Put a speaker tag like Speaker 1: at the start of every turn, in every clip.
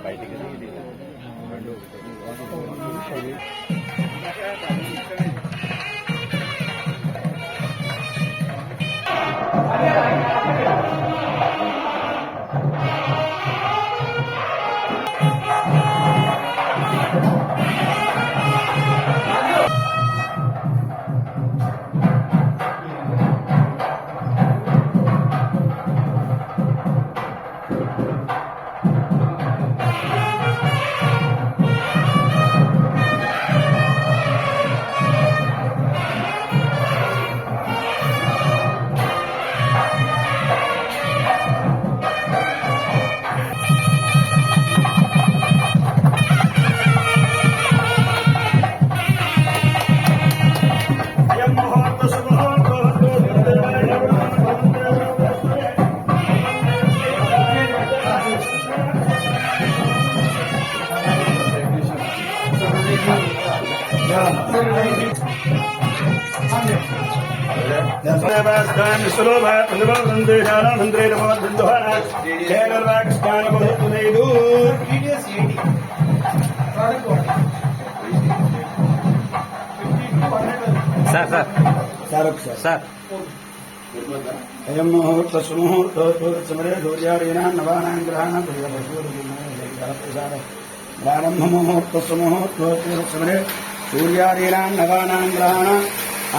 Speaker 1: బయటికి రెండు సార్ అయం ముహూర్త సుముహూర్తోత్సమరే సూర్యాదీనా నవానాం గ్రహాణం ప్రారంభ ముహూర్త సుముహూర్తోత్సమరే సూర్యాదీనా నవానాం గ్రహాణం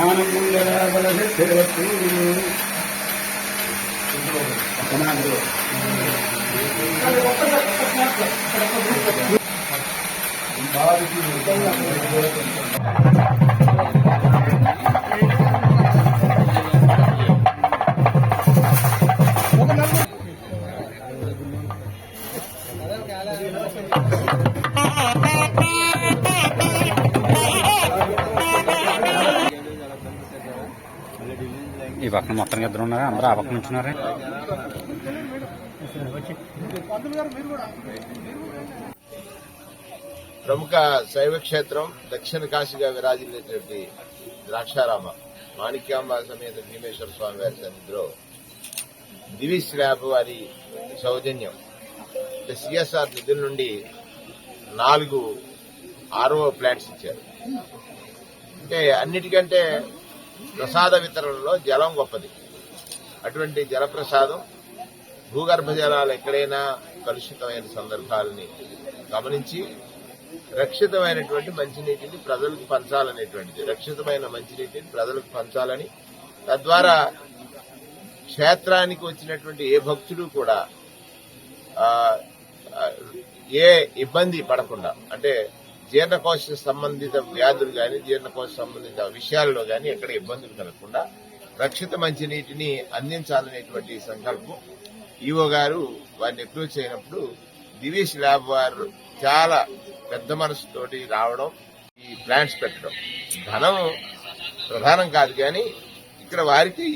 Speaker 1: ఆనందబలసిద్ధిరస్తు.
Speaker 2: ఈ పక్కన మొత్తం ఇద్దరు ఉన్నారా? అందరూ ఆ పక్కన ఉంచున్నారా?
Speaker 3: ప్రముఖ శైవ క్షేత్రం దక్షిణ కాశీగా విరాజిల్లేటువంటి ద్రాక్షారామ మాణిక్యాంబ సమేత భీమేశ్వర స్వామి వారి సన్నిధిలో దివి శ్లాబ్ వారి సౌజన్యం సిఎస్ఆర్ నిధుల నుండి 4 RO ప్లాంట్స్ ఇచ్చారు. అంటే అన్నిటికంటే ప్రసాద వితరణలో జలం గొప్పది. అటువంటి జలప్రసాదం భూగర్భ జలాలు ఎక్కడైనా కలుషితమైన సందర్భాలని గమనించి రక్షితమైనటువంటి మంచినీటిని ప్రజలకు పంచాలనేటువంటిది, రక్షితమైన మంచినీటిని ప్రజలకు పంచాలని, తద్వారా క్షేత్రానికి వచ్చినటువంటి ఏ భక్తుడు కూడా ఏ ఇబ్బంది పడకుండా, అంటే జీర్ణకోశ సంబంధిత వ్యాధులు కానీ జీర్ణకోశ సంబంధిత విషయాల్లో కానీ ఎక్కడ ఇబ్బందులు కలగకుండా రక్షిత మంచినీటిని అందించాలనేటువంటి సంకల్పం ఈవో గారు వారిని అప్రోచ్ అయినప్పుడు దివీష్ ల్యాబ్ వారు చాలా పెద్ద మనసుతోటి రావడం, ఈ ప్లాంట్స్ పెట్టడం. ధనం ప్రధానం కాదు, కానీ ఇక్కడ వారికి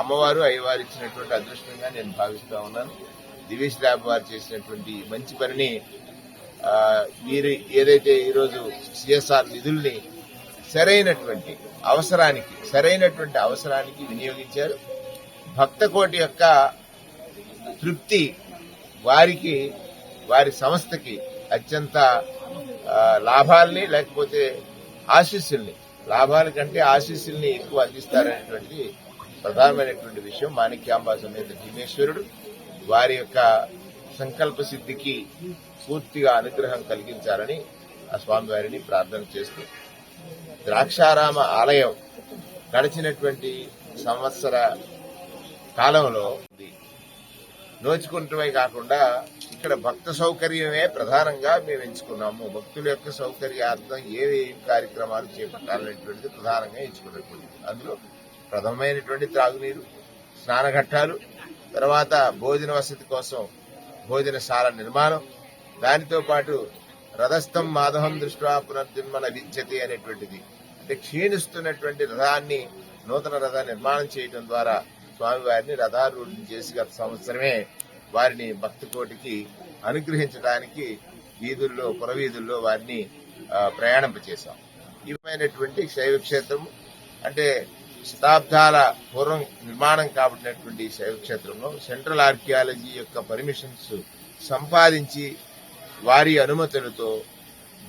Speaker 3: అమ్మవారు అయ్యవారు ఇచ్చినటువంటి అదృష్టంగా నేను భావిస్తా ఉన్నాను. దివీష్ ల్యాబ్ వారు చేసినటువంటి మంచి పనిని వీరు ఏదైతే ఈరోజు సిఎస్ఆర్ నిధుల్ని సరైనటువంటి అవసరానికి వినియోగించారు. భక్తకోటి యొక్క తృప్తి వారికి, వారి సంస్థకి అత్యంత లాభాల్ని, లేకపోతే ఆశీస్సుల్ని, లాభాల కంటే ఆశీస్సుల్ని ఎక్కువ అందిస్తారనేటువంటి ప్రధానమైనటువంటి విషయం. మాణిక్యాంబ సమేత భీమేశ్వరుడు వారి యొక్క సంకల్ప సిద్ధికి పూర్తిగా అనుగ్రహం కలిగించాలని ఆ స్వామివారిని ప్రార్థన చేస్తూ, ద్రాక్షారామ ఆలయం గడిచినటువంటి సంవత్సర కాలంలో నోచుకుంటమే కాకుండా ఇక్కడ భక్త సౌకర్యమే ప్రధానంగా మేము ఎంచుకున్నాము. భక్తుల యొక్క సౌకర్యార్థం ఏవి కార్యక్రమాలు చేపట్టాలనేటువంటిది ప్రధానంగా ఎంచుకున్నటువంటిది. అందులో ప్రథమమైనటువంటి త్రాగునీరు, స్నానఘట్టాలు, తర్వాత భోజన వసతి కోసం భోజనశాల నిర్మాణం, దానితో పాటు రథస్థం మాధవం దృష్ట్యా పునర్జన్మన విద్యతే అనేటువంటిది. అంటే క్షీణిస్తున్నటువంటి రథాన్ని నూతన రథ నిర్మాణం చేయడం ద్వారా స్వామివారిని రథారూఢం చేసి గత సంవత్సరమే వారిని భక్తకోటికి అనుగ్రహించడానికి వీధుల్లో, పురవీధుల్లో వారిని ప్రయాణింపచేశాం. ఇవైనటువంటి శైవ క్షేత్రము, అంటే శతాబ్దాల పూర్వం నిర్మాణం కాబట్టినటువంటి శైవ క్షేత్రంలో సెంట్రల్ ఆర్కియాలజీ యొక్క పర్మిషన్స్ సంపాదించి వారి అనుమతులతో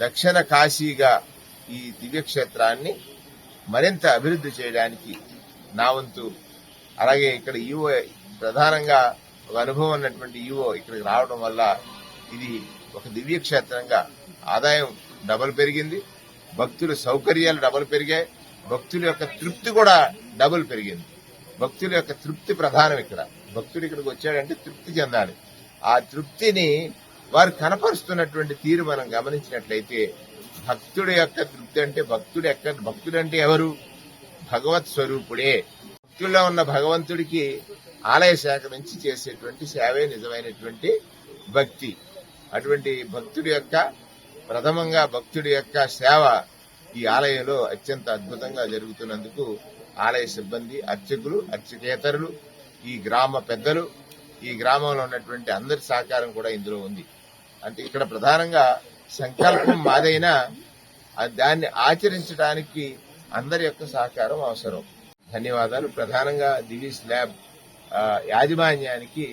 Speaker 3: దక్షిణ కాశీగా ఈ దివ్యక్షేత్రాన్ని మరింత అభివృద్ధి చేయడానికి నా వంతు, అలాగే ఇక్కడ ఈవో ప్రధానంగా ఒక అనుభవం ఉన్నటువంటి ఈవో ఇక్కడికి రావడం వల్ల ఇది ఒక దివ్యక్షేత్రంగా ఆదాయం డబుల్ పెరిగింది, భక్తుల సౌకర్యాలు డబుల్ పెరిగాయి, భక్తుల యొక్క తృప్తి కూడా డబుల్ పెరిగింది. భక్తుల యొక్క తృప్తి ప్రధానం. ఇక్కడ భక్తుడు ఇక్కడికి వచ్చాడంటే తృప్తి చెందాలి. ఆ తృప్తిని వారు కనపరుస్తున్నటువంటి తీరు మనం గమనించినట్లయితే భక్తుడి యొక్క తృప్తి అంటే భక్తుడు అంటే ఎవరు? భగవత్ స్వరూపుడే. భక్తుల్లో ఉన్న భగవంతుడికి ఆలయ శాఖ నుంచి చేసేటువంటి సేవే నిజమైనటువంటి భక్తి. అటువంటి భక్తుడి యొక్క ప్రథమంగా భక్తుడి యొక్క సేవ ఈ ఆలయంలో అత్యంత అద్భుతంగా జరుగుతున్నందుకు ఆలయ సిబ్బంది, అర్చకులు, అర్చకేతరులు, ఈ గ్రామ పెద్దలు, ఈ గ్రామంలో ఉన్నటువంటి అందరి సహకారం కూడా ఇందులో ఉంది. అంటే ఇక్కడ ప్రధానంగా సంకల్పం మాదైనా దాన్ని ఆచరించడానికి అందరి యొక్క సహకారం అవసరం. ధన్యవాదాలు. ప్రధానంగా దివీస్ ల్యాబ్ యాజమాన్యానికి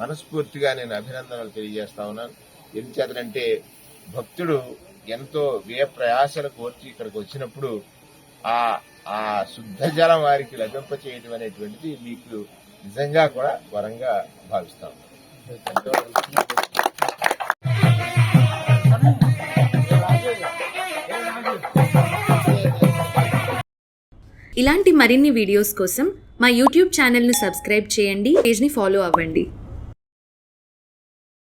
Speaker 3: మనస్ఫూర్తిగా నేను అభినందనలు తెలియజేస్తా ఉన్నాను. ఎందుచేతనంటే భక్తుడు ఎంతో వ్యయ ప్రయాసలు కోర్చి ఇక్కడికి వచ్చినప్పుడు ఆ శుద్ధ జలం వారికి లభింప చేయడం అనేటువంటిది మీకు నిజంగా కూడా వరంగా భావిస్తాం.
Speaker 4: ఇలాంటి మరిన్ని వీడియోస్ కోసం మా యూట్యూబ్ ఛానల్ను సబ్స్క్రైబ్ చేయండి, పేజ్ని ఫాలో అవ్వండి.